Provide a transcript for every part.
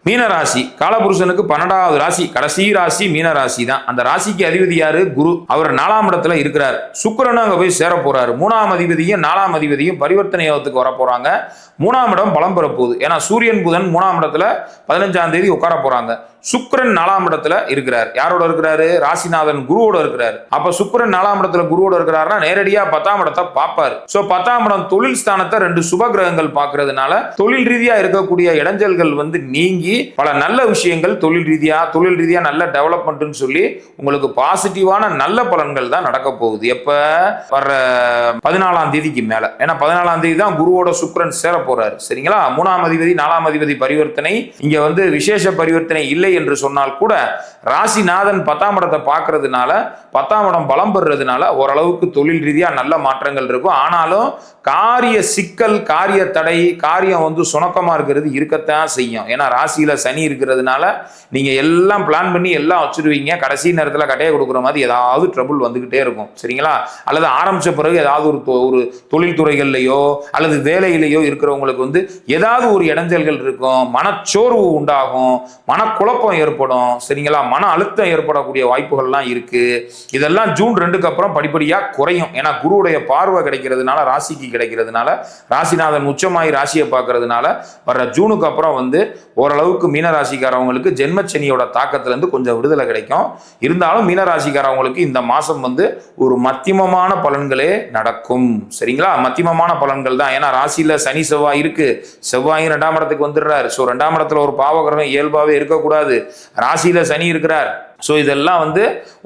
மீனராசி காலபுருஷனுக்கு 12வது ராசி, கடைசி ராசி மீனராசி தான். அந்த ராசிக்கு அதிபதி யாரு? குரு. அவர் 4ஆம் இடத்துல இருக்கிறார். சுக்கிரனும் அங்க போய் சேர போறாரு. 3ஆம் அதிபதியும் 4ஆம் அதிபதியும் பரிவர்த்தனை யோகத்துக்கு வர போறாங்க. 3ஆம் இடம் பலம் பெற போகுது. ஏன்னா சூரியன் புதன் 3ஆம் இடத்துல 15ஆம் தேதி உட்கார போறாங்க. சுக்கிரன் 4ஆம் இடத்துல இருக்கிறார். யாரோட இருக்கிறாரு? ராசிநாதன் குருவோட இருக்கிறார். அப்ப சுக்கிரன் 4ஆம் இடத்துல குருவோட இருக்கிறாருன்னா நேரடியா 10ஆம் இடத்தை பார்ப்பாரு. சோ 10ஆம் இடம் தொழில் ஸ்தானத்தை 2 சுப கிரகங்கள் பார்க்கறதுனால தொழில் ரீதியா இருக்கக்கூடிய இடைஞ்சல்கள் நீங்கி பல நல்ல விஷயங்கள் தொழில் ரீதியா நல்ல டெவலப்மெண்ட்னு சொல்லி உங்களுக்கு பாசிட்டிவான நல்ல பலன்கள் தான் நடக்க போகுது. எப்ப வர்ற 14ஆம் தேதிக்கு மேல. ஏன்னா 14ஆம் தேதி தான் குருவோட சுக்கிரன் சேர போறாரு. சரிங்களா? 3ஆம் அதிபதி 4ஆம் அதிபதி பரிவர்த்தனை இங்க விசேஷ பரிவர்த்தனை இல்லை என்று சொன்னால் கூட ராசிநாதன் 10ஆம் இடத்தை பார்க்கறதுனால 10ஆம் இடம் பலம் பெறதுனால ஓரளவுக்கு தொழில் ரீதியா நல்ல மாற்றங்கள் இருக்கும். ஆனாலும் காரிய சிக்கல், காரிய தடை, காரியம் சுணக்கமா இருக்கிறது இருக்கத்தான் செய்யும். ஏன்னா ராசியில சனி இருக்கிறதுனால நீங்க எல்லாம் பிளான் பண்ணி எல்லாம் வச்சிருவீங்க. கடைசி நேரத்தில் கட்டையை கொடுக்குற மாதிரி ஏதாவது ட்ரபுள் வந்துகிட்டே இருக்கும். சரிங்களா? அல்லது ஆரம்பிச்ச பிறகு ஏதாவது ஒரு தொழில் துறைகள்லையோ அல்லது வேலையிலையோ இருக்கிறவங்களுக்கு ஏதாவது ஒரு இடைஞ்சல்கள் இருக்கும். மனச்சோர்வு உண்டாகும், மனக்குழப்பம் ஏற்படும். சரிங்களா? மன அழுத்தம் ஏற்படக்கூடிய வாய்ப்புகள்லாம் இருக்கு. இதெல்லாம் ஜூன் 2க்கு அப்புறம் படிப்படியா குறையும். ஏன்னா குருவுடைய பார்வை கிடைக்கிறதுனால, ராசிக்கு கிடைக்கிறதுனால, ராசிநாதன் உச்சமாயி ராசியை பார்க்கறதுனால வர்ற ஜூனுக்கு அப்புறம் ஓரளவுக்கு மீனராசிக்காரவங்களுக்கு ஜென்மச்சனியோட தாக்கத்துல இருந்து கொஞ்சம் விடுதலை கிடைக்கும். இருந்தாலும் மீனராசிக்காரவங்களுக்கு இந்த மாசம் ஒரு மத்தியமமான பலன்களே நடக்கும். சரிங்களா? மத்தியமமான பலன்கள் தான். ஏன்னா ராசியில சனி செவ்வாய் இருக்கு. செவ்வாயும் 2ஆம் இடத்துக்கு வந்துடுறாரு. ஸோ 2ஆம் இடத்துல ஒரு பாவகிரகம் இயல்பாவே இருக்கக்கூடாது. ராசியில சனி இருக்கிறார். ஸோ இதெல்லாம்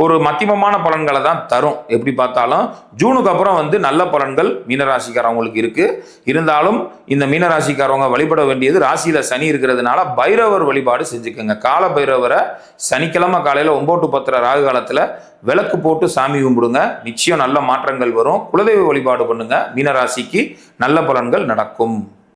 ஒரு மத்தியமமான பலன்களை தான் தரும். எப்படி பார்த்தாலும் ஜூனுக்கு அப்புறம் நல்ல பலன்கள் மீனராசிக்காரவங்களுக்கு இருக்கு. இருந்தாலும் இந்த மீனராசிக்காரவங்க வழிபட வேண்டியது, ராசியில சனி இருக்கிறதுனால பைரவர் வழிபாடு செஞ்சுக்கோங்க. கால பைரவரை சனிக்கிழமை காலையில 9 to 10 ராகு காலத்துல விளக்கு போட்டு சாமி கும்பிடுங்க. நிச்சயம் நல்ல மாற்றங்கள் வரும். குலதெய்வ வழிபாடு பண்ணுங்க. மீனராசிக்கு நல்ல பலன்கள் நடக்கும்.